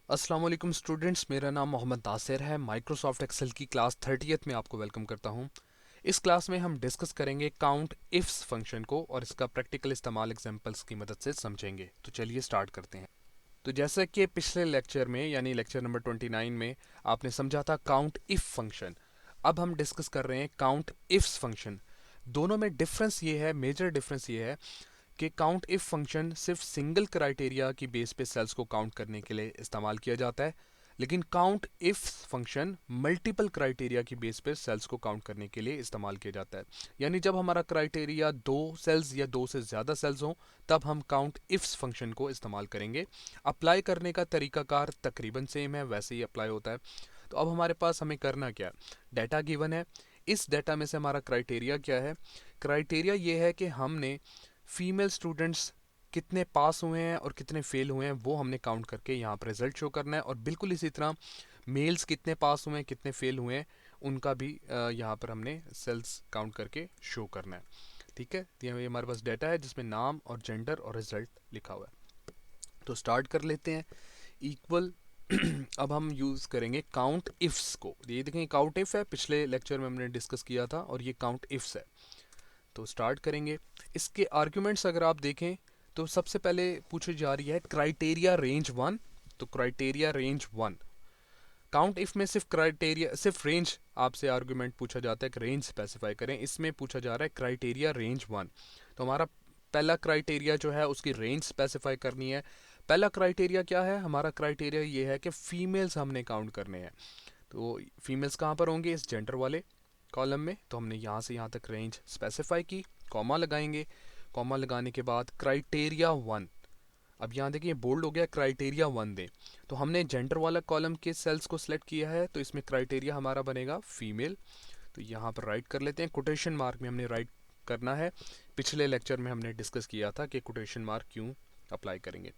अस्सलाम वालेकुम स्टूडेंट्स, मेरा नाम मोहम्मद नासिर है। माइक्रोसॉफ्ट एक्सेल की क्लास 30th में आपको वेलकम करता हूं। इस क्लास में हम डिस्कस करेंगे काउंट इफ्स फंक्शन को और इसका प्रैक्टिकल इस्तेमाल एग्जांपल्स की मदद से समझेंगे। तो चलिए स्टार्ट करते हैं। तो जैसा कि पिछले लेक्चर में यानी लेक्चर नंबर 29 में आपने समझा था काउंट इफ फंक्शन, अब हम डिस्कस कर रहे हैं काउंट इफ्स फंक्शन। दोनों में डिफरेंस ये है, मेजर डिफरेंस ये है कि काउंट इफ फंक्शन सिर्फ सिंगल क्राइटेरिया की बेस पे सेल्स को काउंट करने के लिए इस्तेमाल किया जाता है, लेकिन count if function multiple criteria की बेस पे सेल्स को काउंट करने के लिए इस्तेमाल किया जाता है। यानी जब हमारा क्राइटेरिया दो सेल्स या दो से ज़्यादा सेल्स हों, तब हम काउंट इफ्स फंक्शन को इस्तेमाल करेंगे। अप्लाई करने का तरीकाकार तकरीबन सेम है, वैसे ही अप्लाई होता है। तो अब हमारे पास हमें करना क्या है, डाटा गिवन है। इस डाटा में से हमारा क्राइटेरिया क्या है? क्राइटेरिया ये है कि हमने फीमेल स्टूडेंट्स कितने पास हुए हैं और कितने फेल हुए हैं वो हमने काउंट करके यहाँ पर रिजल्ट शो करना है, और बिल्कुल इसी तरह मेल्स कितने पास हुए हैं कितने फेल हुए हैं उनका भी यहाँ पर हमने सेल्स काउंट करके शो करना है। ठीक है, तो ये हमारे पास डाटा है जिसमें नाम और जेंडर और रिजल्ट लिखा हुआ है। तो स्टार्ट कर लेते हैं। इक्वल अब हम यूज़ करेंगे काउंट इफ्स को। ये देखें, काउंट इफ है, पिछले लेक्चर में हमने डिस्कस किया था, और ये काउंट इफ्स है। तो स्टार्ट करेंगे। इसके आर्ग्यूमेंट्स अगर आप देखें तो सबसे पहले पूछी जा रही है क्राइटेरिया रेंज वन। तो criteria range one, count if में सिर्फ क्राइटेरिया सिर्फ रेंज आपसे आर्ग्यूमेंट पूछा जाता है कि रेंज स्पेसिफाई करें। इसमें पूछा जा रहा है क्राइटेरिया रेंज वन। तो हमारा पहला क्राइटेरिया जो है उसकी रेंज स्पेसिफाई करनी है। पहला क्राइटेरिया क्या है? हमारा क्राइटेरिया ये है कि फीमेल्स हमने काउंट करने हैं। तो फीमेल्स कहाँ पर होंगे? इस जेंडर वाले कॉलम में। तो हमने यहाँ से यहाँ तक रेंज स्पेसिफाई की, कॉमा लगाएंगे। कॉमा लगाने के बाद क्राइटेरिया वन, अब यहाँ देखिए बोल्ड हो गया, क्राइटेरिया वन दें। तो हमने जेंडर वाला कॉलम के सेल्स को सिलेक्ट किया है, तो इसमें क्राइटेरिया हमारा बनेगा फीमेल। तो यहाँ पर राइट कर लेते हैं। कोटेशन मार्क में हमने राइट करना है। पिछले लेक्चर में हमने डिस्कस किया था कि कोटेशन मार्क क्यों अप्लाई करेंगे।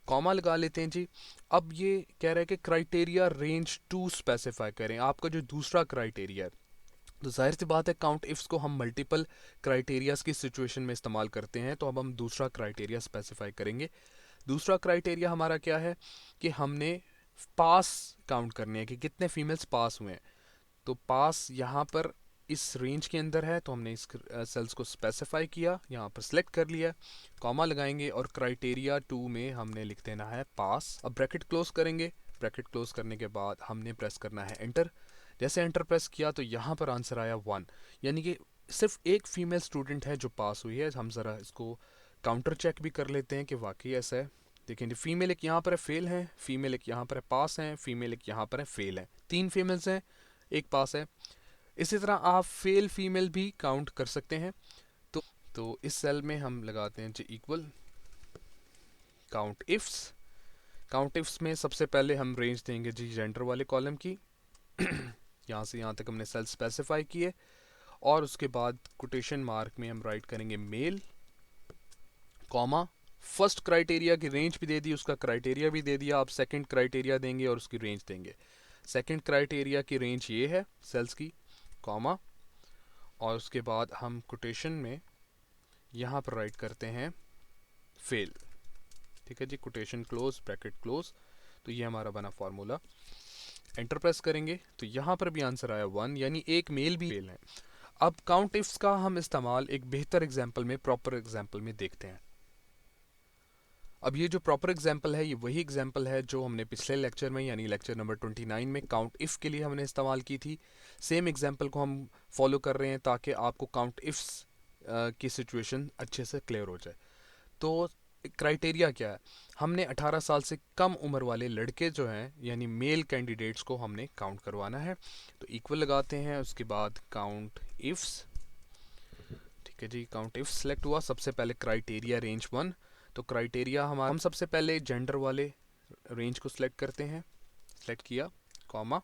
कॉमा लगा लेते हैं जी। अब ये कह रहा है कि क्राइटेरिया रेंज टू स्पेसिफाई करें, आपका जो दूसरा क्राइटेरिया है। तो जाहिर सी बात है काउंट इफ्स को हम मल्टीपल क्राइटेरियाज की सिचुएशन में इस्तेमाल करते हैं, तो अब हम दूसरा क्राइटेरिया स्पेसिफाई करेंगे। दूसरा क्राइटेरिया हमारा क्या है कि हमने पास काउंट करने हैं कि कितने फीमेल्स पास हुए हैं। तो पास यहाँ पर इस रेंज के अंदर है, तो हमने इस सेल्स को स्पेसिफाई किया, यहाँ पर सिलेक्ट कर लिया। कॉमा लगाएंगे और क्राइटेरिया टू में हमने लिख देना है पास। अब ब्रैकेट क्लोज करेंगे। ब्रैकेट क्लोज करने के बाद हमने प्रेस करना है एंटर। जैसे एंटर प्रेस किया तो यहाँ पर आंसर आया वन, यानी कि सिर्फ एक फीमेल स्टूडेंट है जो पास हुई है। हम ज़रा इसको काउंटर चेक भी कर लेते हैं कि वाकई ऐसा है। देखें, फीमेल एक यहाँ पर है फेल है, फीमेल एक यहाँ पर है पास है, फीमेल एक यहाँ पर है फेल है। तीन फीमेल्स हैं, एक पास है। इसी तरह आप फेल फीमेल भी काउंट कर सकते हैं। तो इस सेल में हम लगाते हैं जी equal countifs. Countifs में सबसे पहले हम रेंज देंगे जी जेंडर वाले कॉलम की। यहाँ से यहाँ तक हमने सेल स्पेसिफाई किए, और उसके बाद कोटेशन मार्क में हम राइट करेंगे मेल, कॉमा। फर्स्ट क्राइटेरिया की रेंज भी दे दी, उसका क्राइटेरिया भी दे दिया। आप सेकंड क्राइटेरिया देंगे और उसकी रेंज देंगे। सेकंड क्राइटेरिया की रेंज ये है सेल्स की, कॉमा। और उसके बाद हम कोटेशन में यहाँ पर राइट करते हैं फेल। ठीक है जी, कोटेशन क्लोज, ब्रैकेट क्लोज। तो ये हमारा बना फार्मूला। एंटर प्रेस करेंगे तो यहाँ पर भी आंसर आया वन, यानी एक मेल भी फेल है। अब काउंट इफ्स का हम इस्तेमाल एक बेहतर एग्जाम्पल में, प्रॉपर एग्जाम्पल में देखते हैं। अब ये जो प्रॉपर एग्जाम्पल है, ये वही एग्जाम्पल है जो हमने पिछले लेक्चर में यानी लेक्चर नंबर 29 में काउंट इफ़ के लिए हमने इस्तेमाल की थी। सेम एग्जाम्पल को हम फॉलो कर रहे हैं ताकि आपको काउंट इफ्स की सिचुएशन अच्छे से क्लियर हो जाए। तो क्राइटेरिया क्या है? हमने 18 साल से कम उम्र वाले लड़के जो हैं यानी मेल कैंडिडेट्स को हमने काउंट करवाना है। तो इक्वल लगाते हैं, उसके बाद काउंट इफ्स। ठीक है जी, काउंट इफ सेलेक्ट हुआ। सबसे पहले क्राइटेरिया रेंज वन। तो क्राइटेरिया हमारा, हम सबसे पहले जेंडर वाले रेंज को सिलेक्ट करते हैं। सिलेक्ट किया, कॉमा।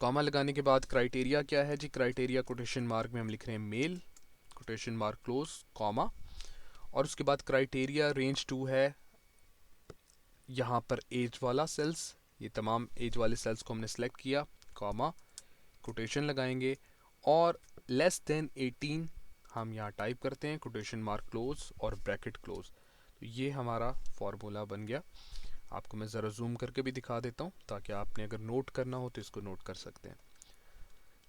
कॉमा लगाने के बाद क्राइटेरिया क्या है जी? क्राइटेरिया कोटेशन मार्क में हम लिख रहे हैं mail, quotation mark close, comma. और उसके बाद क्राइटेरिया रेंज टू है यहाँ पर एज वाला सेल्स, ये तमाम एज वाले सेल्स को हमने सेलेक्ट किया, कॉमा। कोटेशन लगाएंगे और लेस देन 18 हम यहाँ टाइप करते हैं, कोटेशन मार्क क्लोज और ब्रैकेट क्लोज। तो ये हमारा फॉर्मूला बन गया। आपको मैं ज़रा जूम करके भी दिखा देता हूँ ताकि आपने अगर नोट करना हो तो इसको नोट कर सकते हैं।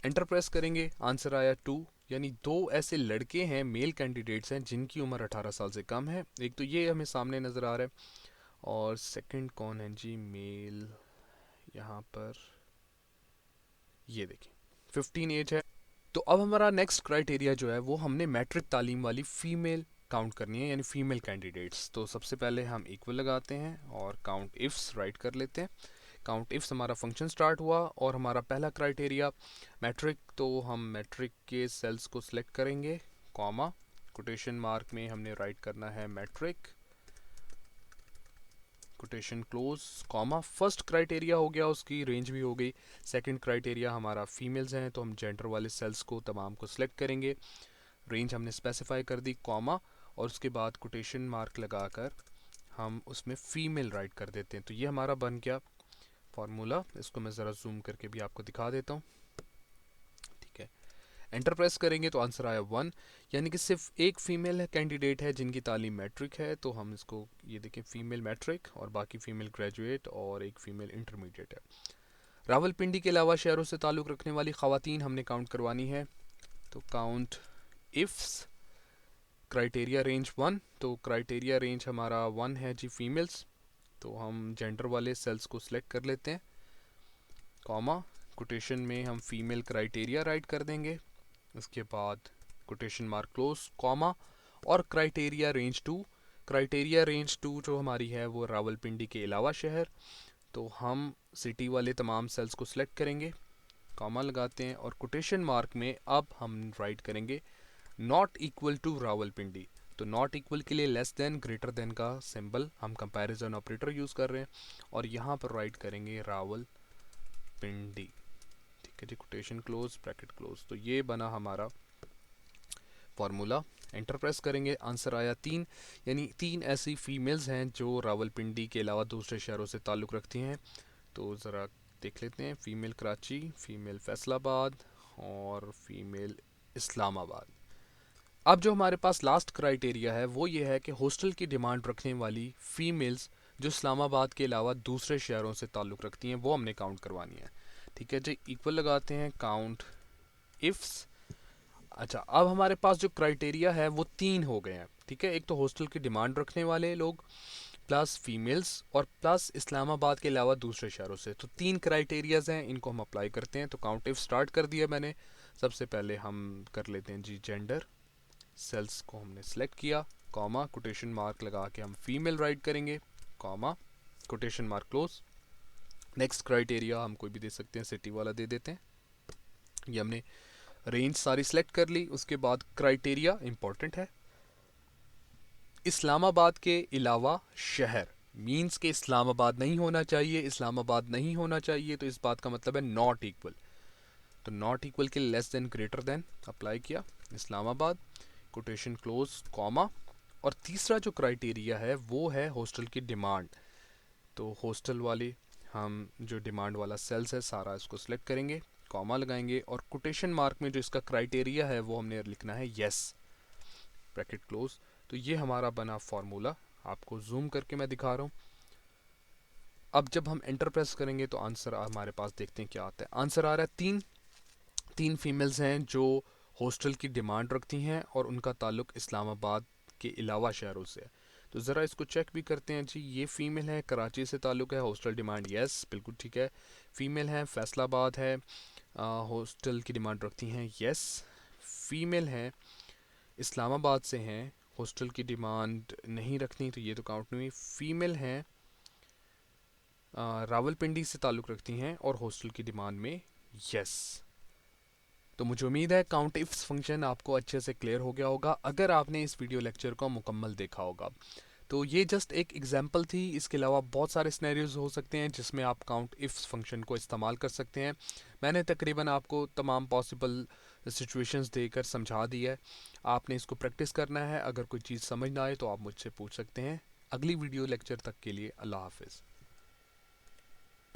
एंटर प्रेस करेंगे, आंसर आया 2, यानी दो ऐसे लड़के हैं, मेल कैंडिडेट्स हैं जिनकी उम्र 18 साल से कम है। एक तो ये हमें सामने नज़र आ रहा है और सेकंड कौन है जी, मेल, यहाँ पर ये देखिए 15 एज है। तो अब हमारा नेक्स्ट क्राइटेरिया जो है वो हमने मैट्रिक तालीम वाली फ़ीमेल काउंट करनी है, यानी फ़ीमेल कैंडिडेट्स। तो सबसे पहले हम इक्वल लगाते हैं और काउंट इफ्स राइट कर लेते हैं। काउंट इफ्स हमारा फंक्शन स्टार्ट हुआ और हमारा पहला क्राइटेरिया मैट्रिक, तो हम मैट्रिक के सेल्स को सिलेक्ट करेंगे, कॉमा, कोटेशन मार्क में हमने राइट करना है matric, quotation close, comma. First criteria हो गया, उसकी रेंज भी हो गई। सेकंड क्राइटेरिया हमारा फीमेल्स हैं तो हम जेंडर वाले सेल्स को तमाम को सिलेक्ट करेंगे, रेंज हमने स्पेसिफाई कर दी, कॉमा, और उसके बाद कोटेशन मार्क लगाकर हम उसमें फीमेल राइट कर देते हैं। तो ये हमारा बन गया फार्मूला। इसको मैं ज़रा जूम करके भी आपको दिखा देता हूँ, ठीक है। एंटर प्रेस करेंगे तो आंसर आया 1, यानी कि सिर्फ एक फीमेल कैंडिडेट है जिनकी तालीम मैट्रिक है। तो हम इसको ये देखें, फीमेल मैट्रिक और बाकी फीमेल ग्रेजुएट और एक फीमेल इंटरमीडिएट है। रावलपिंडी के अलावा शहरों से ताल्लुक़ रखने वाली ख़वातीन हमने काउंट करवानी है। तो काउंट इफ्स क्राइटेरिया रेंज 1, तो क्राइटेरिया रेंज हमारा 1 है जी, फीमेल्स। तो हम जेंडर वाले सेल्स को सिलेक्ट कर लेते हैं, कॉमा, कोटेशन में हम फीमेल क्राइटेरिया राइट कर देंगे, उसके बाद कोटेशन मार्क क्लोज, कॉमा, और क्राइटेरिया रेंज 2। क्राइटेरिया रेंज 2 जो हमारी है वो रावलपिंडी के अलावा शहर, तो हम सिटी वाले तमाम सेल्स को सिलेक्ट करेंगे, कॉमा लगाते हैं और कोटेशन मार्क में अब हम राइट करेंगे नॉट इक्वल टू रावलपिंडी। तो नॉट इक्वल के लिए लेस देन, ग्रेटर देन का सिंबल हम कंपैरिजन ऑपरेटर यूज़ कर रहे हैं और यहाँ पर राइट करेंगे रावलपिंडी, ठीक है जी, कोटेशन क्लोज, ब्रैकेट क्लोज। तो ये बना हमारा फार्मूला। एंटर प्रेस करेंगे, आंसर आया 3, यानी 3 ऐसी फीमेल्स हैं जो रावलपिंडी के अलावा दूसरे शहरों से ताल्लुक़ रखती हैं। तो ज़रा देख लेते हैं, फ़ीमेल कराची, फ़ीमेल फैसलाबाद और फीमेल इस्लामाबाद। अब जो हमारे पास लास्ट क्राइटेरिया है वो ये है कि हॉस्टल की डिमांड रखने वाली फ़ीमेल्स जो इस्लामाबाद के अलावा दूसरे शहरों से ताल्लुक़ रखती हैं वो हमने काउंट करवानी है, ठीक है जी। इक्वल लगाते हैं, काउंट इफ्स। अच्छा, अब हमारे पास जो क्राइटेरिया है वो 3 हो गए हैं, ठीक है। एक तो हॉस्टल की डिमांड रखने वाले लोग, प्लस फीमेल्स, और प्लस इस्लामाबाद के अलावा दूसरे शहरों से। तो 3 क्राइटेरियाज हैं, इनको हम अप्लाई करते हैं। तो काउंट इफ स्टार्ट कर दिया मैंने। सबसे पहले हम कर लेते हैं जी जेंडर, सेल्स को हमने सेलेक्ट किया, कॉमा, कोटेशन मार्क लगा के हम फीमेल राइट करेंगे, comma, quotation mark close. Next criteria हम कोई भी दे सकते हैं, सिटी वाला दे देते हैं। ये हमने रेंज सारी सेलेक्ट कर ली। उसके बाद क्राइटेरिया इंपॉर्टेंट है, इस्लामाबाद के अलावा शहर, मींस के इस्लामाबाद नहीं होना चाहिए, इस्लामाबाद नहीं होना चाहिए, तो इस बात का मतलब है नॉट इक्वल। तो नॉट इक्वल के less than, greater than apply किया, इस्लामाबाद, कोटेशन क्लोज, कॉमा। और तीसरा जो क्राइटेरिया है वो है हॉस्टल की डिमांड। तो हॉस्टल वाली हम जो डिमांड वाला सेल्स है सारा इसको सिलेक्ट करेंगे, कॉमा लगाएंगे और कोटेशन मार्क में जो इसका क्राइटेरिया है वो हमने लिखना है येस, ब्रैकेट क्लोज। तो ये हमारा बना फार्मूला, आपको जूम करके मैं दिखा रहा हूँ। अब जब हम एंटर प्रेस करेंगे तो आंसर हमारे पास देखते हैं क्या आता है। आंसर आ रहा है 3 फीमेल्स हैं जो हॉस्टल की डिमांड रखती हैं और उनका ताल्लुक इस्लामाबाद के अलावा शहरों से है। तो ज़रा इसको चेक भी करते हैं जी। ये फ़ीमेल है, कराची से ताल्लुक़ है, हॉस्टल डिमांड यस, बिल्कुल ठीक है। फ़ीमेल है, फैसलाबाद है, हॉस्टल की डिमांड रखती हैं यस। फ़ीमेल है, इस्लामाबाद से हैं, हॉस्टल की डिमांड नहीं रखती, तो ये तो काउंट नहीं हुई। फ़ीमेल हैं, रावलपिंडी से ताल्लुक़ रखती हैं और हॉस्टल की डिमांड में यस। तो मुझे उम्मीद है काउंट इफ्स फंक्शन आपको अच्छे से क्लियर हो गया होगा अगर आपने इस वीडियो लेक्चर को मुकम्मल देखा होगा। तो ये जस्ट एक एग्जांपल थी, इसके अलावा बहुत सारे सिनेरियोज हो सकते हैं जिसमें आप काउंट इफ्स फंक्शन को इस्तेमाल कर सकते हैं। मैंने तकरीबन आपको तमाम पॉसिबल सिचुएशंस देकर समझा दिया है, आपने इसको प्रैक्टिस करना है। अगर कोई चीज़ समझ ना आए तो आप मुझसे पूछ सकते हैं। अगली वीडियो लेक्चर तक के लिए अल्लाह हाफिज़।